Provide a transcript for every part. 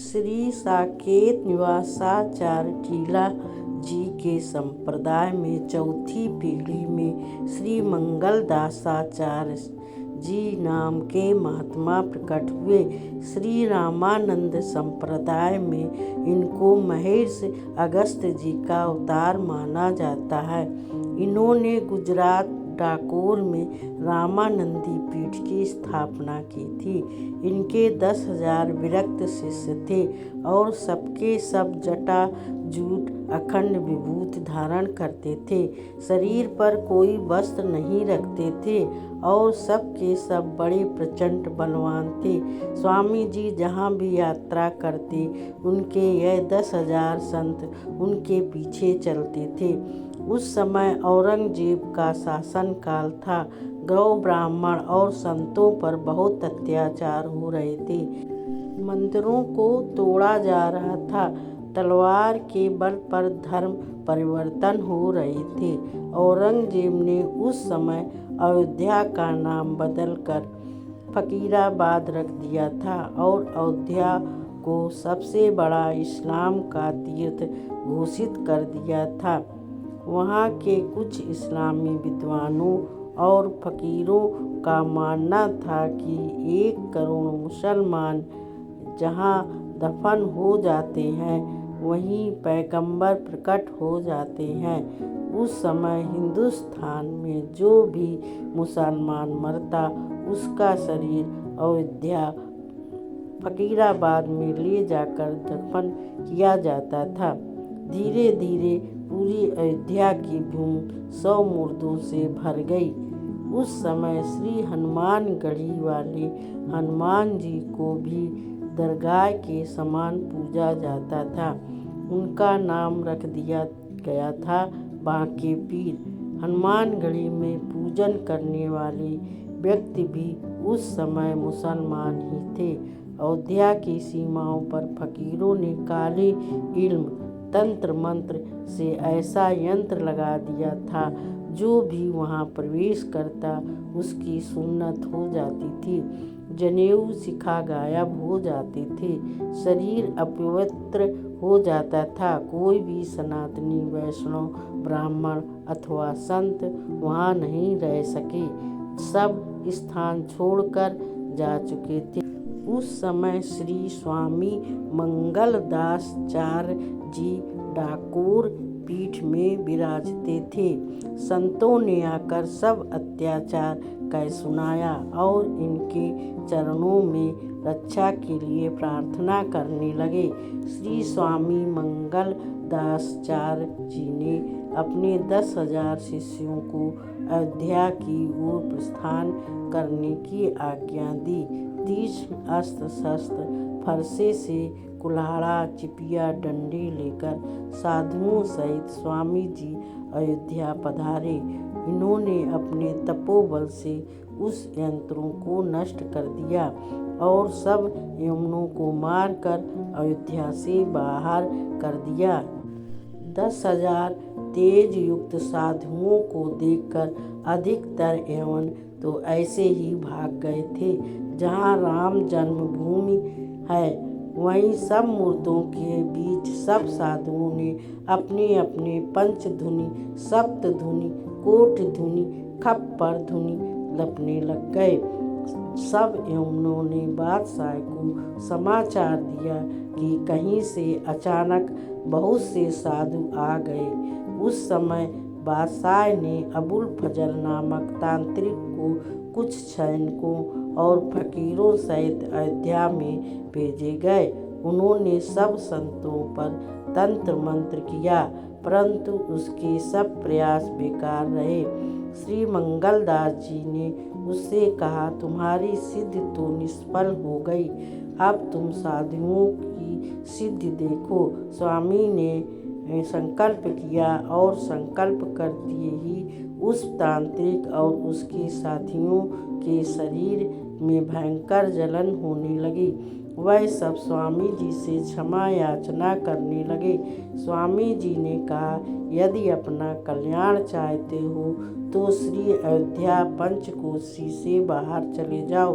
श्री साकेत निवासाचार्य टीला जी के संप्रदाय में चौथी पीढ़ी में श्री मंगलदासाचार्य जी नाम के महात्मा प्रकट हुए। श्री रामानंद संप्रदाय में इनको महर्षि अगस्त्य जी का अवतार माना जाता है। इन्होंने गुजरात डाकोर में रामानंदी पीठ की स्थापना की थी। इनके 10,000 विरक्त शिष्य थे और सबके सब जटा जूट अखंड विभूति धारण करते थे। शरीर पर कोई वस्त्र नहीं रखते थे और सबके सब बड़े प्रचंड बलवान थे। स्वामी जी जहाँ भी यात्रा करते उनके यह 10,000 संत उनके पीछे चलते थे। उस समय औरंगजेब का शासन काल था। गौ ब्राह्मण और संतों पर बहुत अत्याचार हो रहे थे। मंदिरों को तोड़ा जा रहा था। तलवार के बल पर धर्म परिवर्तन हो रहे थे। औरंगजेब ने उस समय अयोध्या का नाम बदलकर फकीराबाद रख दिया था और अयोध्या को सबसे बड़ा इस्लाम का तीर्थ घोषित कर दिया था। वहाँ के कुछ इस्लामी विद्वानों और फकीरों का मानना था कि 1 करोड़ मुसलमान जहाँ दफन हो जाते हैं वहीं पैगंबर प्रकट हो जाते हैं। उस समय हिंदुस्तान में जो भी मुसलमान मरता उसका शरीर अयोध्या फकीराबाद में ले जाकर दफन किया जाता था। धीरे धीरे पूरी अयोध्या की भूमि 100 मुर्दों से भर गई। उस समय श्री हनुमानगढ़ी वाले हनुमान जी को भी दरगाह के समान पूजा जाता था। उनका नाम रख दिया गया था बांके पीर। हनुमानगढ़ी में पूजन करने वाले व्यक्ति भी उस समय मुसलमान ही थे। अयोध्या की सीमाओं पर फकीरों ने काले इल्म तंत्र मंत्र से ऐसा यंत्र लगा दिया था जो भी वहाँ प्रवेश करता उसकी सुन्नत हो जाती थी। जनेऊ शिखा गायब हो जाते थे। शरीर अपवित्र हो जाता था। कोई भी सनातनी वैष्णव ब्राह्मण अथवा संत वहाँ नहीं रह सके। सब स्थान छोड़कर जा चुके थे। उस समय श्री स्वामी मंगलदासाचार्य जी डाकोर पीठ में विराजते थे। संतों ने आकर सब अत्याचार कह सुनाया और इनके चरणों में रक्षा के लिए प्रार्थना करने लगे। श्री स्वामी मंगलदासाचार्य जी ने अपने 10,000 शिष्यों को अयोध्या की ओर प्रस्थान करने की आज्ञा दी। तीक्ष्ण अस्त्र शस्त्र फरसे से कुल्हाड़ा चिपिया डंडे लेकर साधुओं सहित स्वामी जी अयोध्या पधारे। इन्होंने अपने तपोबल से उस यंत्रों को नष्ट कर दिया और सब यमनों को मारकर अयोध्या से बाहर कर दिया। 10,000 तेज युक्त साधुओं को देखकर अधिकतर यमन तो ऐसे ही भाग गए थे। जहाँ राम जन्मभूमि है वहीं सब मुर्दों के बीच सब साधुओं ने अपने अपने पंचधुनी सप्तधुनी कोटधुनी खप्पर धुनी लपने लग गए। सब यमनों ने बादशाह को समाचार दिया कि कहीं से अचानक बहुत से साधु आ गए। उस समय बादशाह ने अबुल फजल नामक तांत्रिक को कुछ सैनिकों और फकीरों सहित अयोध्या में भेजे गए। उन्होंने सब संतों पर तंत्र मंत्र किया परंतु उसके सब प्रयास बेकार रहे। श्री मंगलदास जी ने उससे कहा, तुम्हारी सिद्धि तो निष्फल हो गई, अब तुम साधुओं की सिद्धि देखो। स्वामी ने संकल्प किया और संकल्प करते ही उस तांत्रिक और उसके साथियों के शरीर में भयंकर जलन होने लगी। वह सब स्वामी जी से क्षमा याचना करने लगे। स्वामी जी ने कहा, यदि अपना कल्याण चाहते हो तो श्री अयोध्या पंचकोशी से बाहर चले जाओ।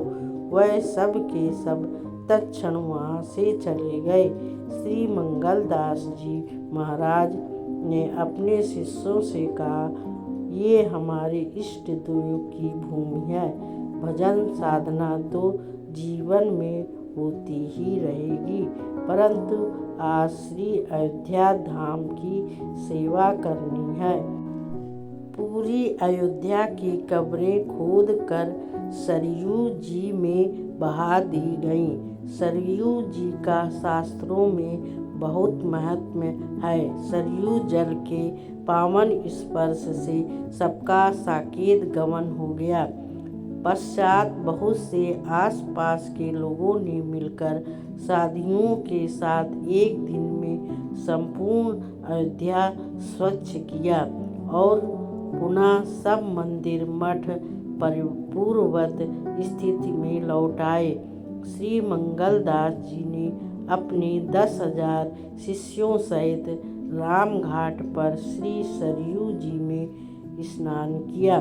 वह सब के सब तत्क्षण वहाँ से चले गए। श्री मंगलदास जी महाराज ने अपने शिष्यों से कहा, ये हमारे इष्ट देव की भूमि है। भजन साधना तो जीवन में होती ही रहेगी, परंतु आज श्री अयोध्या धाम की सेवा करनी है। पूरी अयोध्या की कब्रें खोद कर सरयू जी में बहा दी गईं। सरयू जी का शास्त्रों में बहुत महत्व है। सरयू जल के पावन स्पर्श से सबका साकेत गमन हो गया। पश्चात बहुत से आसपास के लोगों ने मिलकर साधुओं के साथ एक दिन में संपूर्ण अयोध्या स्वच्छ किया और पुनः सब मंदिर मठ पूर्ववत स्थिति में लौटाए। श्री मंगलदास जी ने अपने 10,000 शिष्यों सहित राम घाट पर श्री सरयू जी में स्नान किया।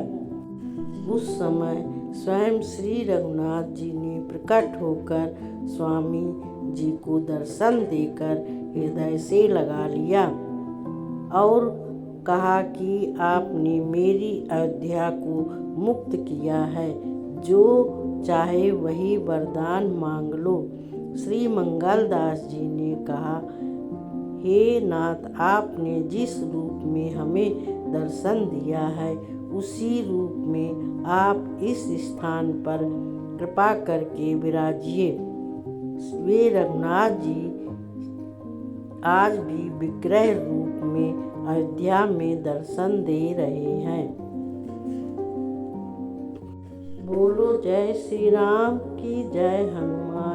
उस समय स्वयं श्री रघुनाथ जी ने प्रकट होकर स्वामी जी को दर्शन देकर हृदय से लगा लिया और कहा कि आपने मेरी अयोध्या को मुक्त किया है, जो चाहे वही वरदान मांग लो। श्री मंगलदास जी ने कहा, हे नाथ, आपने जिस रूप में हमें दर्शन दिया है उसी रूप में आप इस स्थान पर कृपा करके विराजिए। वे रघुनाथ जी आज भी विग्रह रूप में अयोध्या में दर्शन दे रहे हैं। बोलो जय श्री राम की जय, हनुमान